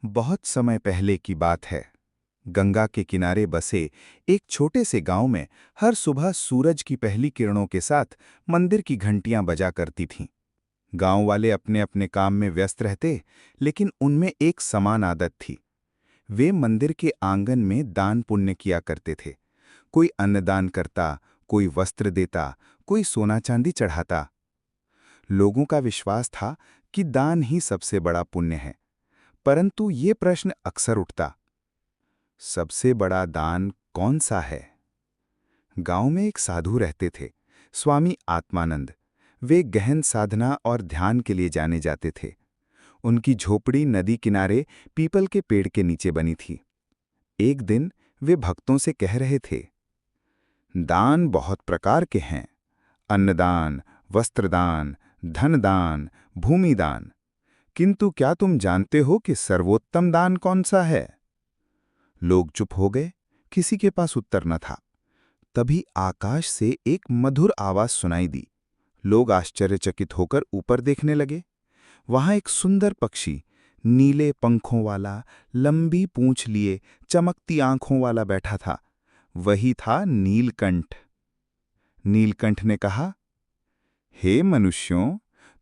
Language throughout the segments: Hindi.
बहुत समय पहले की बात है। गंगा के किनारे बसे एक छोटे से गांव में हर सुबह सूरज की पहली किरणों के साथ मंदिर की घंटियां बजा करती थीं। गांव वाले अपने अपने काम में व्यस्त रहते, लेकिन उनमें एक समान आदत थी। वे मंदिर के आंगन में दान पुण्य किया करते थे। कोई अन्नदान करता, कोई वस्त्र देता, कोई सोना चांदी चढ़ाता। लोगों का विश्वास था कि दान ही सबसे बड़ा पुण्य है। परंतु ये प्रश्न अक्सर उठता, सबसे बड़ा दान कौन सा है? गांव में एक साधु रहते थे, स्वामी आत्मानंद। वे गहन साधना और ध्यान के लिए जाने जाते थे। उनकी झोपड़ी नदी किनारे पीपल के पेड़ के नीचे बनी थी। एक दिन वे भक्तों से कह रहे थे, दान बहुत प्रकार के हैं। अन्नदान, वस्त्रदान, धनदान, भूमिदान। किंतु क्या तुम जानते हो कि सर्वोत्तम दान कौन सा है? लोग चुप हो गए, किसी के पास उत्तर न था। तभी आकाश से एक मधुर आवाज सुनाई दी। लोग आश्चर्यचकित होकर ऊपर देखने लगे। वहां एक सुंदर पक्षी, नीले पंखों वाला, लंबी पूंछ लिए, चमकती आंखों वाला बैठा था। वही था नीलकंठ। नीलकंठ ने कहा, हे मनुष्यों,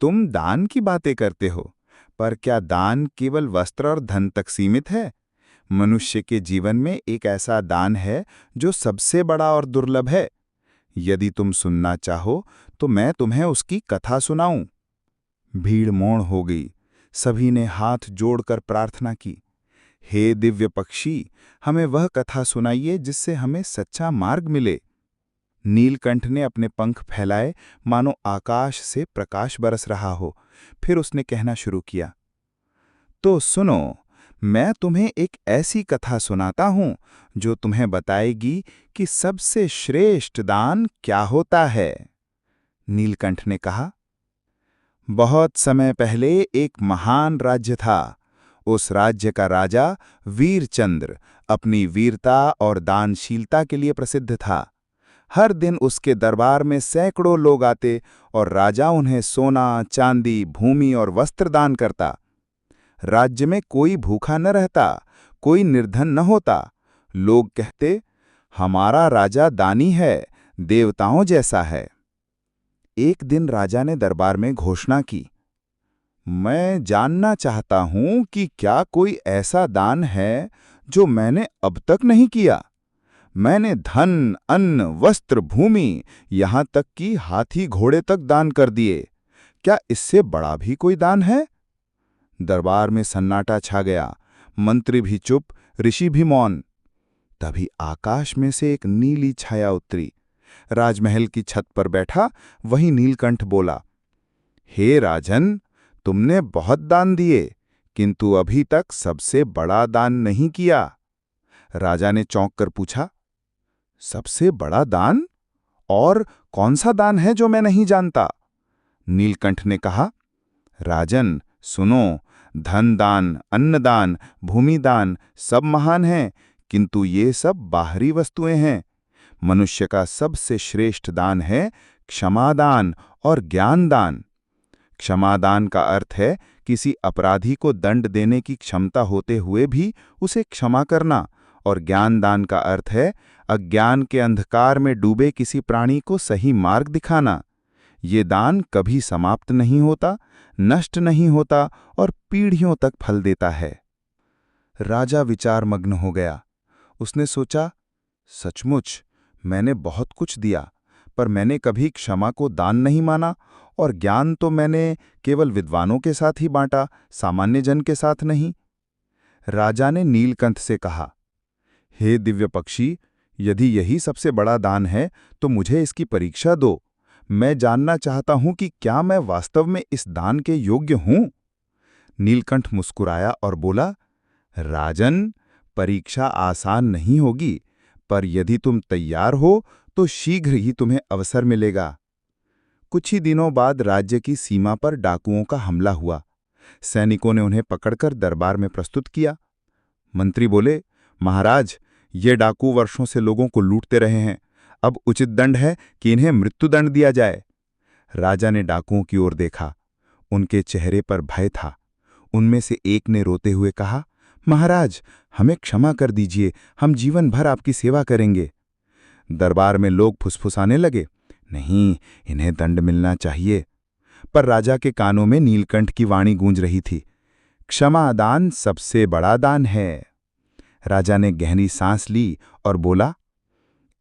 तुम दान की बातें करते हो, पर क्या दान केवल वस्त्र और धन तक सीमित है? मनुष्य के जीवन में एक ऐसा दान है जो सबसे बड़ा और दुर्लभ है। यदि तुम सुनना चाहो तो मैं तुम्हें उसकी कथा सुनाऊं। भीड़ मौन हो गई। सभी ने हाथ जोड़कर प्रार्थना की, हे दिव्य पक्षी, हमें वह कथा सुनाइए जिससे हमें सच्चा मार्ग मिले। नीलकंठ ने अपने पंख फैलाए, मानो आकाश से प्रकाश बरस रहा हो। फिर उसने कहना शुरू किया, तो सुनो, मैं तुम्हें एक ऐसी कथा सुनाता हूं जो तुम्हें बताएगी कि सबसे श्रेष्ठ दान क्या होता है। नीलकंठ ने कहा, बहुत समय पहले एक महान राज्य था। उस राज्य का राजा वीरचंद्र अपनी वीरता और दानशीलता के लिए प्रसिद्ध था। हर दिन उसके दरबार में सैकड़ों लोग आते और राजा उन्हें सोना, चांदी, भूमि और वस्त्र दान करता। राज्य में कोई भूखा न रहता, कोई निर्धन न होता। लोग कहते, हमारा राजा दानी है, देवताओं जैसा है। एक दिन राजा ने दरबार में घोषणा की, मैं जानना चाहता हूं कि क्या कोई ऐसा दान है जो मैंने अब तक नहीं किया। मैंने धन, अन्न, वस्त्र, भूमि, यहां तक कि हाथी घोड़े तक दान कर दिए। क्या इससे बड़ा भी कोई दान है? दरबार में सन्नाटा छा गया। मंत्री भी चुप, ऋषि भी मौन। तभी आकाश में से एक नीली छाया उतरी। राजमहल की छत पर बैठा वही नीलकंठ बोला, हे राजन, तुमने बहुत दान दिए, किंतु अभी तक सबसे बड़ा दान नहीं किया। राजा ने चौंक कर पूछा, सबसे बड़ा दान? और कौन सा दान है जो मैं नहीं जानता? नीलकंठ ने कहा, राजन सुनो, धन दान, अन्नदान, भूमिदान सब महान हैं, किंतु ये सब बाहरी वस्तुएं हैं। मनुष्य का सबसे श्रेष्ठ दान है क्षमादान और ज्ञानदान। क्षमादान का अर्थ है किसी अपराधी को दंड देने की क्षमता होते हुए भी उसे क्षमा करना, और ज्ञानदान का अर्थ है अज्ञान के अंधकार में डूबे किसी प्राणी को सही मार्ग दिखाना। ये दान कभी समाप्त नहीं होता, नष्ट नहीं होता और पीढ़ियों तक फल देता है। राजा विचारमग्न हो गया। उसने सोचा, सचमुच मैंने बहुत कुछ दिया, पर मैंने कभी क्षमा को दान नहीं माना, और ज्ञान तो मैंने केवल विद्वानों के साथ ही बांटा, सामान्य जन के साथ नहीं। राजा ने नीलकंठ से कहा, हे दिव्य पक्षी, यदि यही सबसे बड़ा दान है तो मुझे इसकी परीक्षा दो। मैं जानना चाहता हूं कि क्या मैं वास्तव में इस दान के योग्य हूं। नीलकंठ मुस्कुराया और बोला, राजन, परीक्षा आसान नहीं होगी, पर यदि तुम तैयार हो तो शीघ्र ही तुम्हें अवसर मिलेगा। कुछ ही दिनों बाद राज्य की सीमा पर डाकुओं का हमला हुआ। सैनिकों ने उन्हें पकड़कर दरबार में प्रस्तुत किया। मंत्री बोले, महाराज, ये डाकू वर्षों से लोगों को लूटते रहे हैं। अब उचित दंड है कि इन्हें मृत्युदंड दिया जाए। राजा ने डाकुओं की ओर देखा। उनके चेहरे पर भय था। उनमें से एक ने रोते हुए कहा, महाराज, हमें क्षमा कर दीजिए, हम जीवन भर आपकी सेवा करेंगे। दरबार में लोग फुसफुसाने लगे, नहीं, इन्हें दंड मिलना चाहिए। पर राजा के कानों में नीलकंठ की वाणी गूंज रही थी, क्षमा दान सबसे बड़ा दान है। राजा ने गहरी सांस ली और बोला,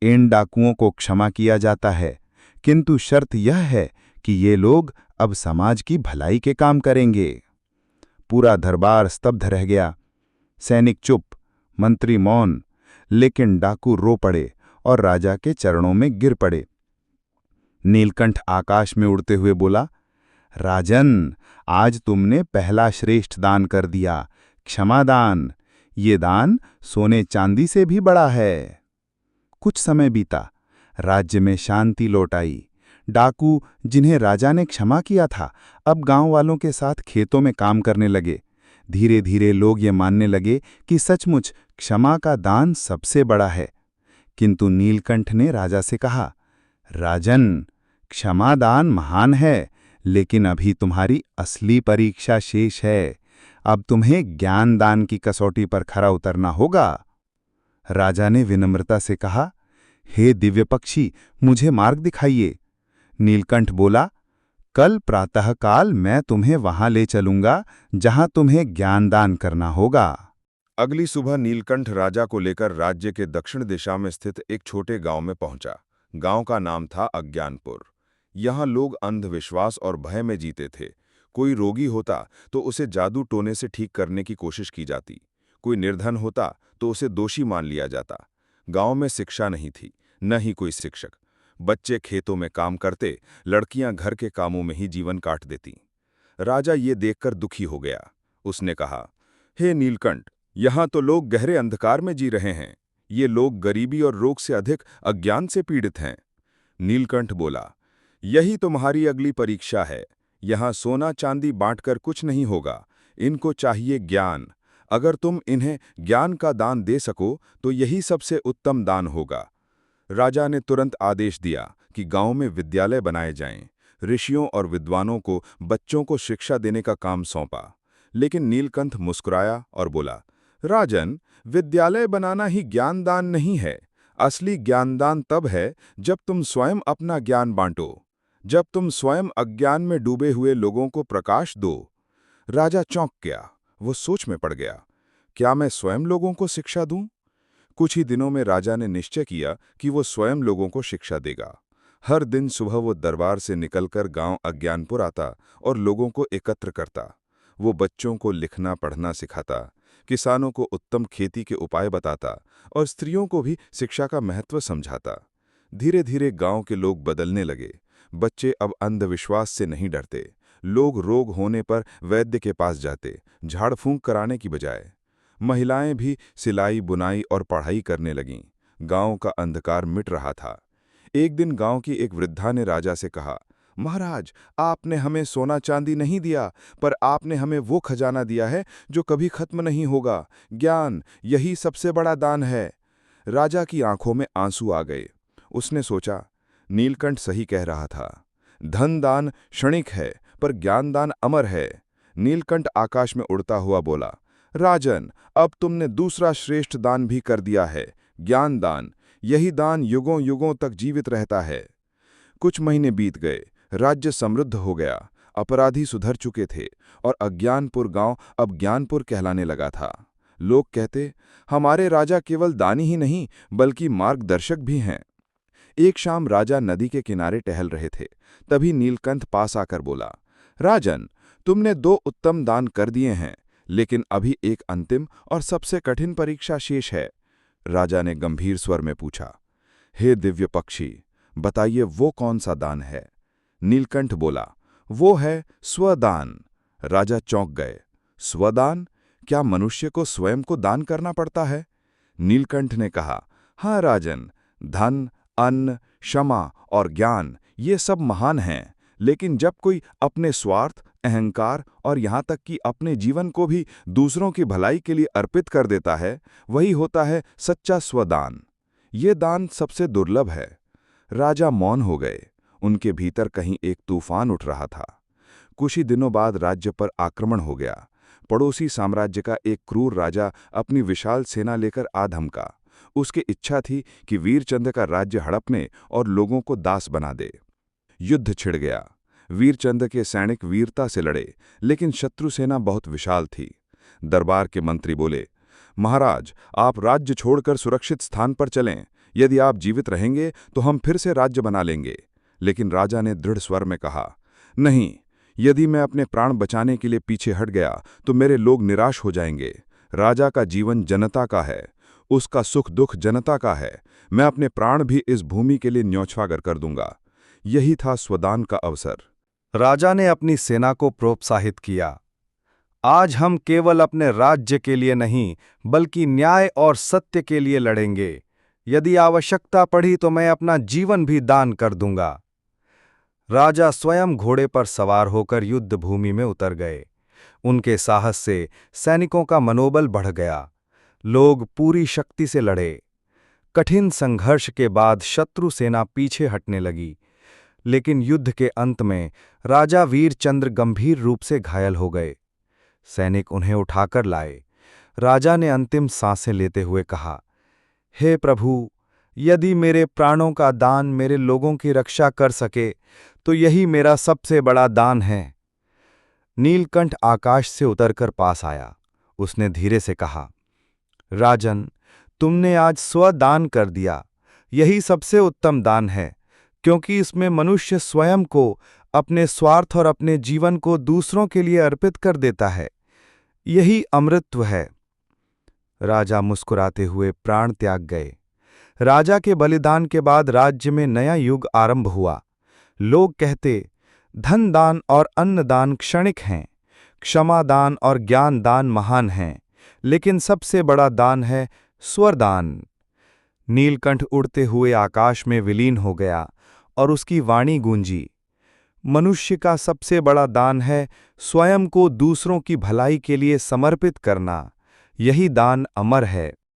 इन डाकुओं को क्षमा किया जाता है, किंतु शर्त यह है कि ये लोग अब समाज की भलाई के काम करेंगे। पूरा दरबार स्तब्ध रह गया। सैनिक चुप, मंत्री मौन, लेकिन डाकू रो पड़े और राजा के चरणों में गिर पड़े। नीलकंठ आकाश में उड़ते हुए बोला, राजन, आज तुमने पहला श्रेष्ठ दान कर दिया, क्षमादान। ये दान सोने चांदी से भी बड़ा है। कुछ समय बीता, राज्य में शांति लौट आई। डाकू, जिन्हें राजा ने क्षमा किया था, अब गांव वालों के साथ खेतों में काम करने लगे। धीरे धीरे लोग ये मानने लगे कि सचमुच क्षमा का दान सबसे बड़ा है। किंतु नीलकंठ ने राजा से कहा, राजन, क्षमा दान महान है, लेकिन अभी तुम्हारी असली परीक्षा शेष है। अब तुम्हें ज्ञान दान की कसौटी पर खरा उतरना होगा। राजा ने विनम्रता से कहा, हे दिव्य पक्षी, मुझे मार्ग दिखाइए। नीलकंठ बोला, कल प्रातःकाल मैं तुम्हें वहां ले चलूंगा जहां तुम्हें ज्ञानदान करना होगा। अगली सुबह नीलकंठ राजा को लेकर राज्य के दक्षिण दिशा में स्थित एक छोटे गांव में पहुंचा। गांव का नाम था अज्ञानपुर। यहां लोग अंधविश्वास और भय में जीते थे। कोई रोगी होता तो उसे जादू टोने से ठीक करने की कोशिश की जाती। कोई निर्धन होता तो उसे दोषी मान लिया जाता। गांव में शिक्षा नहीं थी, न ही कोई शिक्षक। बच्चे खेतों में काम करते, लड़कियां घर के कामों में ही जीवन काट देती। राजा ये देखकर दुखी हो गया। उसने कहा, हे नीलकंठ, यहाँ तो लोग गहरे अंधकार में जी रहे हैं। ये लोग गरीबी और रोग से अधिक अज्ञान से पीड़ित हैं। नीलकंठ बोला, यही तुम्हारी अगली परीक्षा है। यहाँ सोना चांदी बांटकर कुछ नहीं होगा, इनको चाहिए ज्ञान। अगर तुम इन्हें ज्ञान का दान दे सको तो यही सबसे उत्तम दान होगा। राजा ने तुरंत आदेश दिया कि गांव में विद्यालय बनाए जाएं। ऋषियों और विद्वानों को बच्चों को शिक्षा देने का काम सौंपा। लेकिन नीलकंठ मुस्कुराया और बोला, राजन, विद्यालय बनाना ही ज्ञानदान नहीं है। असली ज्ञानदान तब है जब तुम स्वयं अपना ज्ञान बांटो, जब तुम स्वयं अज्ञान में डूबे हुए लोगों को प्रकाश दो। राजा चौंक गया। वो सोच में पड़ गया, क्या मैं स्वयं लोगों को शिक्षा दूं? कुछ ही दिनों में राजा ने निश्चय किया कि वो स्वयं लोगों को शिक्षा देगा। हर दिन सुबह वो दरबार से निकलकर गांव अज्ञानपुर आता और लोगों को एकत्र करता। वो बच्चों को लिखना पढ़ना सिखाता, किसानों को उत्तम खेती के उपाय बताता और स्त्रियों को भी शिक्षा का महत्व समझाता। धीरे धीरे गांव के लोग बदलने लगे। बच्चे अब अंधविश्वास से नहीं डरते। लोग रोग होने पर वैद्य के पास जाते, झाड़ फूंक कराने की बजाय। महिलाएं भी सिलाई, बुनाई और पढ़ाई करने लगीं। गांव का अंधकार मिट रहा था। एक दिन गांव की एक वृद्धा ने राजा से कहा, महाराज, आपने हमें सोना चांदी नहीं दिया, पर आपने हमें वो खजाना दिया है जो कभी खत्म नहीं होगा। ज्ञान, यही सबसे बड़ा दान है। राजा की आंखों में आंसू आ गए। उसने सोचा, नीलकंठ सही कह रहा था। धन दान क्षणिक है, पर ज्ञान दान अमर है। नीलकंठ आकाश में उड़ता हुआ बोला, राजन, अब तुमने दूसरा श्रेष्ठ दान भी कर दिया है, ज्ञान दान। यही दान युगों युगों तक जीवित रहता है। कुछ महीने बीत गए। राज्य समृद्ध हो गया। अपराधी सुधर चुके थे और अज्ञानपुर गांव अब ज्ञानपुर कहलाने लगा था। लोग कहते, हमारे राजा केवल दानी ही नहीं बल्कि मार्गदर्शक भी हैं। एक शाम राजा नदी के किनारे टहल रहे थे। तभी नीलकंठ पास आकर बोला, राजन, तुमने 2 उत्तम दान कर दिए हैं, लेकिन अभी एक अंतिम और सबसे कठिन परीक्षा शेष है। राजा ने गंभीर स्वर में पूछा, हे दिव्य पक्षी, बताइए वो कौन सा दान है? नीलकंठ बोला, वो है स्वदान। राजा चौंक गए। स्वदान? क्या मनुष्य को स्वयं को दान करना पड़ता है? नीलकंठ ने कहा, हाँ राजन, धन, अन्न, क्षमा और ज्ञान ये सब महान हैं, लेकिन जब कोई अपने स्वार्थ, अहंकार और यहाँ तक कि अपने जीवन को भी दूसरों की भलाई के लिए अर्पित कर देता है, वही होता है सच्चा स्वदान। ये दान सबसे दुर्लभ है। राजा मौन हो गए। उनके भीतर कहीं एक तूफान उठ रहा था। कुछ ही दिनों बाद राज्य पर आक्रमण हो गया। पड़ोसी साम्राज्य का एक क्रूर राजा अपनी विशाल सेना लेकर आ धमका। उसकी इच्छा थी कि वीरचंद का राज्य हड़पने और लोगों को दास बना दे। युद्ध छिड़ गया। वीरचंद के सैनिक वीरता से लड़े, लेकिन शत्रु सेना बहुत विशाल थी। दरबार के मंत्री बोले, महाराज, आप राज्य छोड़कर सुरक्षित स्थान पर चलें। यदि आप जीवित रहेंगे तो हम फिर से राज्य बना लेंगे। लेकिन राजा ने दृढ़ स्वर में कहा, नहीं, यदि मैं अपने प्राण बचाने के लिए पीछे हट गया तो मेरे लोग निराश हो जाएंगे। राजा का जीवन जनता का है, उसका सुख दुख जनता का है। मैं अपने प्राण भी इस भूमि के लिए न्यौछावर कर दूंगा। यही था स्वदान का अवसर। राजा ने अपनी सेना को प्रोत्साहित किया, आज हम केवल अपने राज्य के लिए नहीं बल्कि न्याय और सत्य के लिए लड़ेंगे। यदि आवश्यकता पड़ी तो मैं अपना जीवन भी दान कर दूंगा। राजा स्वयं घोड़े पर सवार होकर युद्ध भूमि में उतर गए। उनके साहस से सैनिकों का मनोबल बढ़ गया। लोग पूरी शक्ति से लड़े। कठिन संघर्ष के बाद शत्रु सेना पीछे हटने लगी, लेकिन युद्ध के अंत में राजा वीरचंद्र गंभीर रूप से घायल हो गए। सैनिक उन्हें उठाकर लाए। राजा ने अंतिम सांसें लेते हुए कहा, हे प्रभु, यदि मेरे प्राणों का दान मेरे लोगों की रक्षा कर सके तो यही मेरा सबसे बड़ा दान है। नीलकंठ आकाश से उतरकर पास आया। उसने धीरे से कहा, राजन, तुमने आज स्वदान कर दिया। यही सबसे उत्तम दान है, क्योंकि इसमें मनुष्य स्वयं को, अपने स्वार्थ और अपने जीवन को दूसरों के लिए अर्पित कर देता है। यही अमृतत्व है। राजा मुस्कुराते हुए प्राण त्याग गए। राजा के बलिदान के बाद राज्य में नया युग आरंभ हुआ। लोग कहते, धन दान और अन्न दान क्षणिक हैं, क्षमा दान और ज्ञान दान महान हैं, लेकिन सबसे बड़ा दान है स्वरदान। नीलकंठ उड़ते हुए आकाश में विलीन हो गया और उसकी वाणी गूंजी, मनुष्य का सबसे बड़ा दान है स्वयं को दूसरों की भलाई के लिए समर्पित करना। यही दान अमर है।